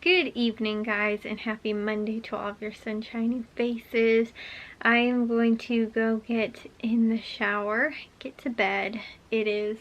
Good evening, guys, and happy Monday to all of your sunshiny faces. I am going to go get in the shower, get to bed. It is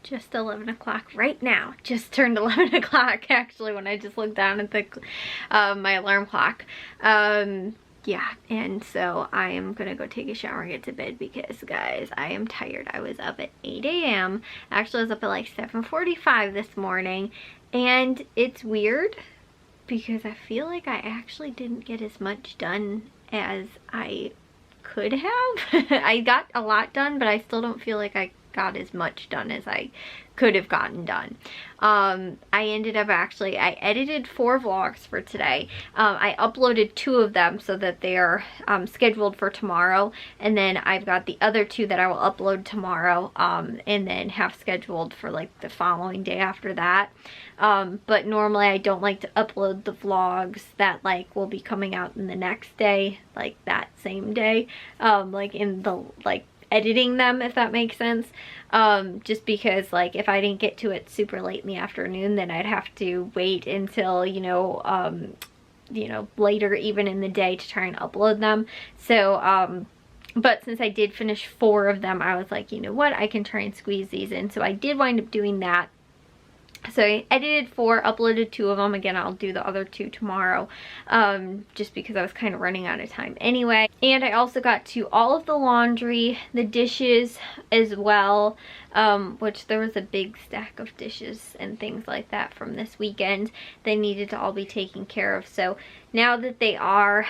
just 11 o'clock right now. Just turned 11 o'clock actually when I just looked down at the my alarm clock. Yeah, and so I am gonna go take a shower and get to bed because, guys, I am tired. I was up at 8 a.m. Actually, I was up at like 7:45 this morning, and it's weird because I feel like I actually didn't get as much done as I could have. I got a lot done, but I still don't feel like I got as much done as I could have gotten done. I ended up I edited 4 vlogs for today. I uploaded 2 of them so that they are scheduled for tomorrow, and then I've got the other 2 that I will upload tomorrow and then have scheduled for like the following day after that. But normally I don't like to upload the vlogs that like will be coming out in the next day, like that same day, like in the editing them, if that makes sense. Just because like if I didn't get to it super late in the afternoon, then I'd have to wait until later even in the day to try and upload them. So but since I did finish 4 of them, I was like, you know what, I can try and squeeze these in. So I did wind up doing that. So I edited 4, uploaded 2 of them. Again, I'll do the other 2 tomorrow, just because I was kind of running out of time anyway. And I also got to all of the laundry, the dishes as well, which there was a big stack of dishes and things like that from this weekend. They needed to all be taken care of. So now that they are,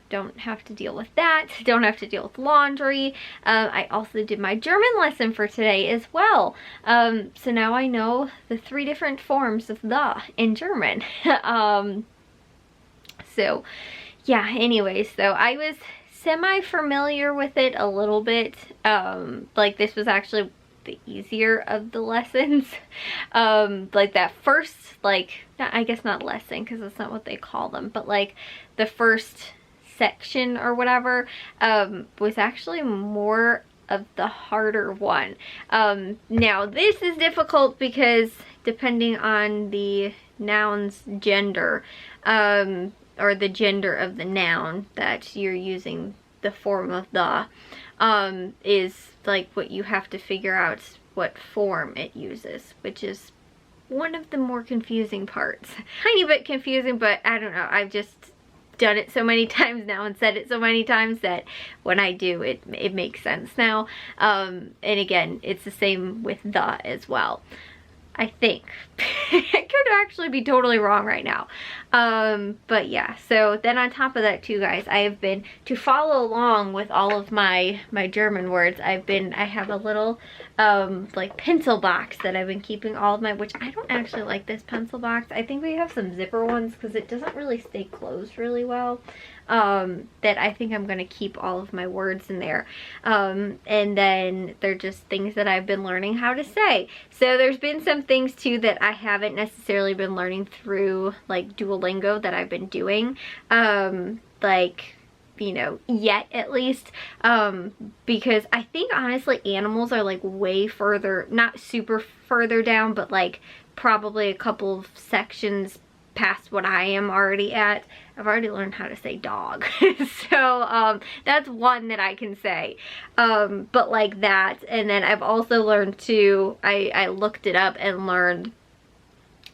don't have to deal with that, don't have to deal with laundry. I also did my German lesson for today as well. So now I know the 3 different forms of the in German. So yeah, anyways, so I was semi-familiar with it a little bit. Like this was actually the easier of the lessons. Like that first, I guess not lesson because that's not what they call them, but like the first section or whatever was actually more of the harder one. Now this is difficult because depending on the noun's gender, or the gender of the noun that you're using the form of the, is like what you have to figure out what form it uses, which is one of the more confusing parts. Tiny bit confusing, but I don't know, I've just done it so many times now and said it so many times that when I do it makes sense now. And again, it's the same with the as well, I think. I could actually be totally wrong right now. But yeah, so then on top of that too, guys, I have been, to follow along with all of my German words, I have a little like pencil box that I've been keeping all of my, which I don't actually like this pencil box. I think we have some zipper ones because it doesn't really stay closed really well. That I think I'm going to keep all of my words in there. And then they're just things that I've been learning how to say. So there's been some things too that I haven't necessarily been learning through like Duolingo that I've been doing. Yet at least, because I think honestly animals are like way further, not super further down, but like probably a couple of sections past what I am already at. I've already learned how to say dog. So that's one that I can say, but like that. And then I've also learned to, I looked it up and learned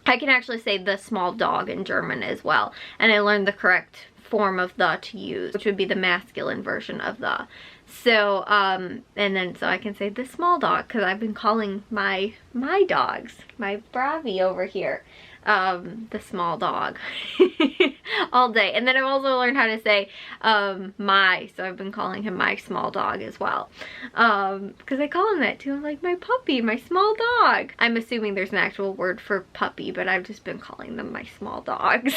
I can actually say the small dog in German as well, and I learned the correct form of the to use, which would be the masculine version of the. So and then so I can say the small dog because I've been calling my dogs, my Bravi over here, the small dog all day. And then I've also learned how to say so I've been calling him my small dog as well, because I call him that too. I'm like, my puppy, my small dog. I'm assuming there's an actual word for puppy, but I've just been calling them my small dogs.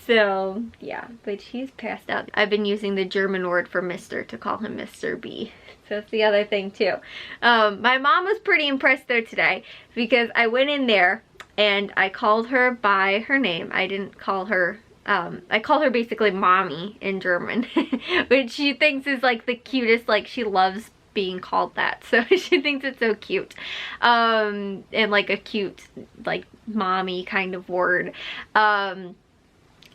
So yeah, but he's passed out. I've been using the German word for Mr. to call him Mr. B. So that's the other thing too. My mom was pretty impressed though today because I went in there and I called her by her name. I didn't call her, I call her basically mommy in German, which she thinks is like the cutest, like she loves being called that. So she thinks it's so cute. And like a cute, like mommy kind of word.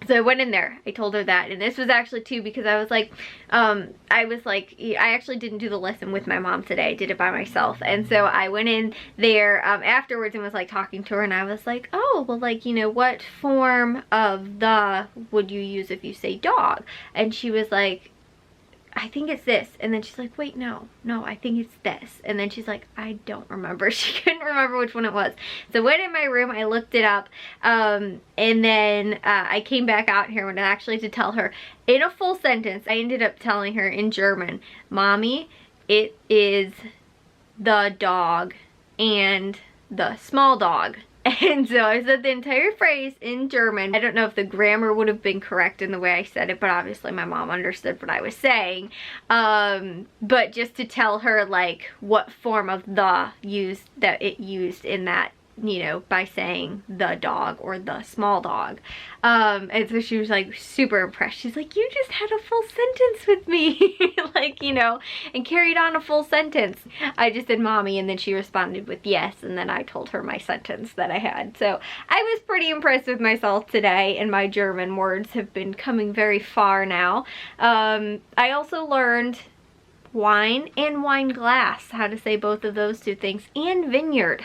So I went in there, I told her that, and this was actually too because I was like, I actually didn't do the lesson with my mom today, I did it by myself, and so I went in there afterwards and was like talking to her, and I was like, oh, well, like, you know, what form of the would you use if you say dog? And she was like, I think it's this. And then she's like, wait, no, I think it's this. And then she's like, I don't remember. She couldn't remember which one it was. So I went in my room, I looked it up, and then I came back out here and actually to tell her in a full sentence. I ended up telling her in German, Mommy, it is the dog and the small dog. And so I said the entire phrase in German. I don't know if the grammar would have been correct in the way I said it, but obviously my mom understood what I was saying. But just to tell her like what form of the it used in that, you know, by saying the dog or the small dog. And so she was like super impressed. She's like, you just had a full sentence with me. Like, you know, and carried on a full sentence. I just said mommy, and then she responded with yes, and then I told her my sentence that I had. So I was pretty impressed with myself today, and my German words have been coming very far now. I also learned wine and wine glass, how to say both of those two things, and vineyard.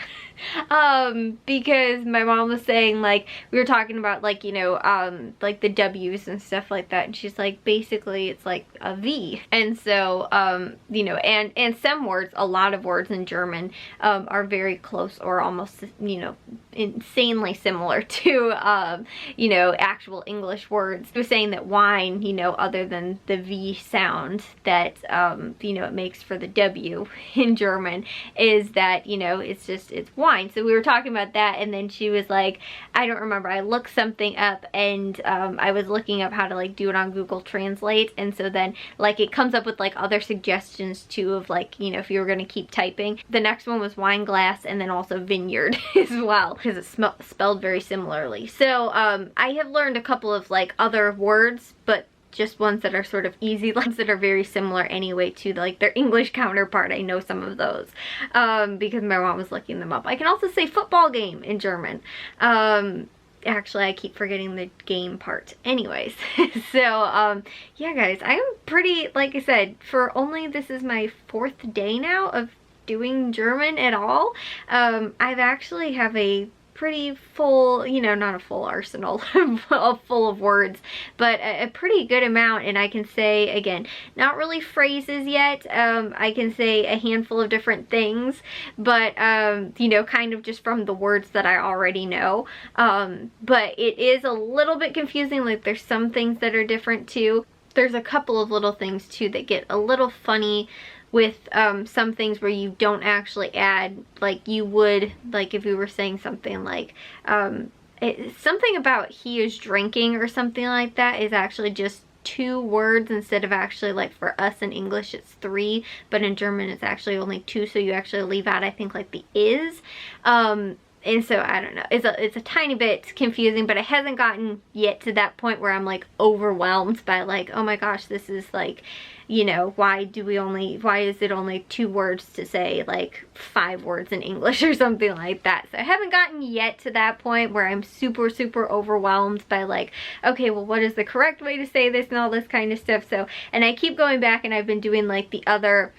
Because my mom was saying, like, we were talking about, like, you know, like the W's and stuff like that, and she's like, basically it's like a V. And so you know, and some words, a lot of words in German are very close or almost, you know, insanely similar to you know, actual English words. She was saying that wine, you know, other than the V sound that you know, it makes for the W in German, is that, you know, it's wine. So we were talking about that, and then she was like, I don't remember, I looked something up, and I was looking up how to like do it on Google Translate, and so then like it comes up with like other suggestions too of like, you know, if you were going to keep typing. The next one was wine glass, and then also vineyard as well, because it's spelled very similarly. So I have learned a couple of like other words, but just ones that are sort of easy, ones that are very similar anyway to like their English counterpart. I know some of those because my mom was looking them up. I can also say football game in German. Actually, I keep forgetting the game part. Anyways, so yeah guys, I am pretty, like I said, for only, this is my 4th day now of doing German at all. I've actually have a pretty full, you know, not a full arsenal full of words, but a pretty good amount. And I can say, again, not really phrases yet. I can say a handful of different things, but you know, kind of just from the words that I already know. But it is a little bit confusing. Like, there's some things that are different too. There's a couple of little things too that get a little funny with some things where you don't actually add, like you would, like if you were saying something like something about he is drinking or something like that, is actually just 2 words instead of actually, like for us in English it's 3, but in German it's actually only 2, so you actually leave out, I think, like the is. And so I don't know, it's a tiny bit confusing, but it hasn't gotten yet to that point where I'm like overwhelmed by like, oh my gosh, this is like, you know, why is it only 2 words to say like 5 words in English or something like that. So I haven't gotten yet to that point where I'm super overwhelmed by like, okay, well, what is the correct way to say this and all this kind of stuff. So, and I keep going back, and I've been doing like the other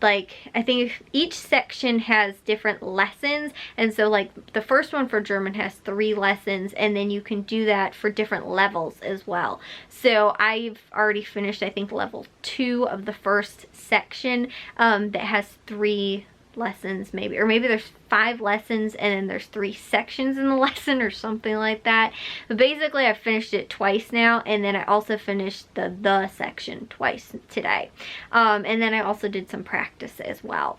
like, I think each section has different lessons, and so like the first one for German has 3 lessons, and then you can do that for different levels as well. So I've already finished, I think, level 2 of the first section that has 3 lessons, maybe, or maybe there's 5 lessons and then there's 3 sections in the lesson or something like that. But basically I've finished it twice now, and then I also finished the section twice today, and then I also did some practice as well.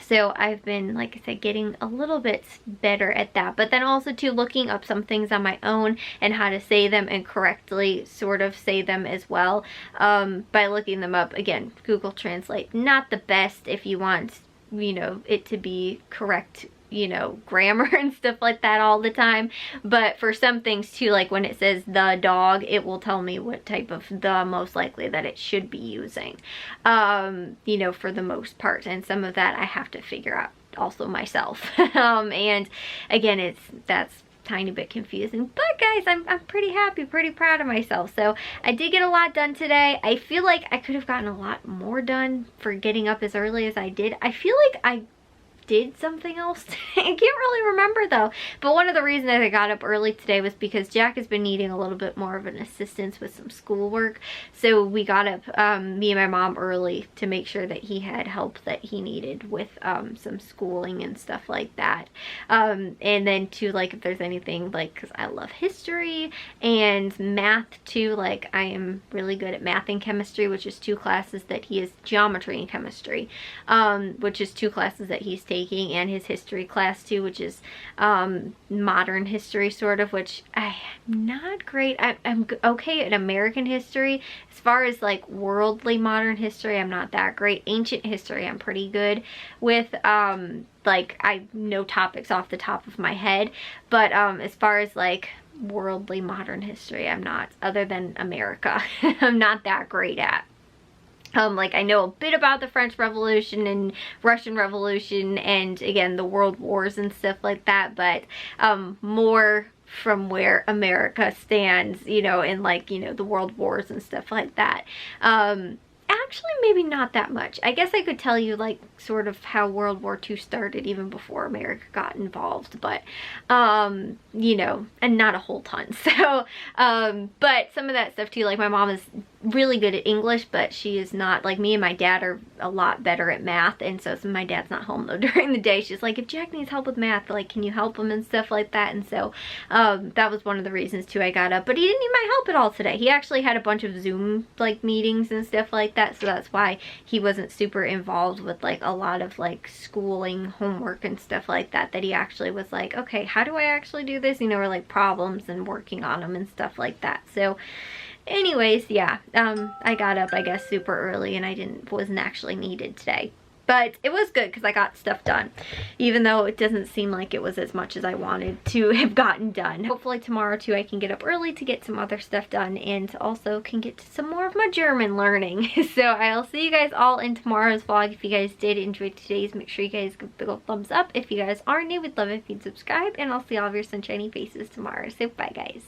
So I've been, like I said, getting a little bit better at that, but then also too looking up some things on my own and how to say them and correctly sort of say them as well, by looking them up. Again, Google Translate, not the best if you want, you know, it to be correct you know, grammar and stuff like that all the time. But for some things too, like when it says the dog, it will tell me what type of the most likely that it should be using, you know, for the most part. And some of that I have to figure out also myself. And again, that's tiny bit confusing, but guys, I'm pretty happy, pretty proud of myself. So I did get a lot done today. I feel like I could have gotten a lot more done for getting up as early as I did. I feel like I did something else today. I can't really remember though, but one of the reasons that I got up early today was because Jack has been needing a little bit more of an assistance with some schoolwork, so we got up, me and my mom, early to make sure that he had help that he needed with some schooling and stuff like that, and then too, like if there's anything, like, because I love history and math too, like I am really good at math and chemistry, which is 2 classes that he is, geometry and chemistry, which is 2 classes that he's taking, and his history class too, which is modern history sort of, which I'm not great. I'm okay at American history. As far as like worldly modern history, I'm not that great. Ancient history I'm pretty good with. Like I know topics off the top of my head, but as far as like worldly modern history, I'm not, other than America. I'm not that great at. Like I know a bit about the French Revolution and Russian Revolution and again the World Wars and stuff like that, but more from where America stands, you know, in like, you know, the World Wars and stuff like that. Actually, maybe not that much. I guess I could tell you like sort of how World War II started even before America got involved, but you know, and not a whole ton. So but some of that stuff too, like my mom is really good at English, but she is not, like me and my dad are a lot better at math, and so my dad's not home though during the day. She's like, if Jack needs help with math, like can you help him and stuff like that, and so that was one of the reasons too I got up. But he didn't need my help at all today. He actually had a bunch of Zoom like meetings and stuff like that, so that's why he wasn't super involved with like a lot of like schooling homework and stuff like that, that he actually was like, okay, how do I actually do this, you know, or like problems and working on them and stuff like that. So anyways, yeah, I got up, I guess, super early, and I wasn't actually needed today. But it was good because I got stuff done, even though it doesn't seem like it was as much as I wanted to have gotten done. Hopefully tomorrow too I can get up early to get some other stuff done, and also can get to some more of my German learning. So I'll see you guys all in tomorrow's vlog. If you guys did enjoy today's, make sure you guys give a big old thumbs up. If you guys are new, we'd love it if you'd subscribe, and I'll see all of your sunshiny faces tomorrow. So bye guys.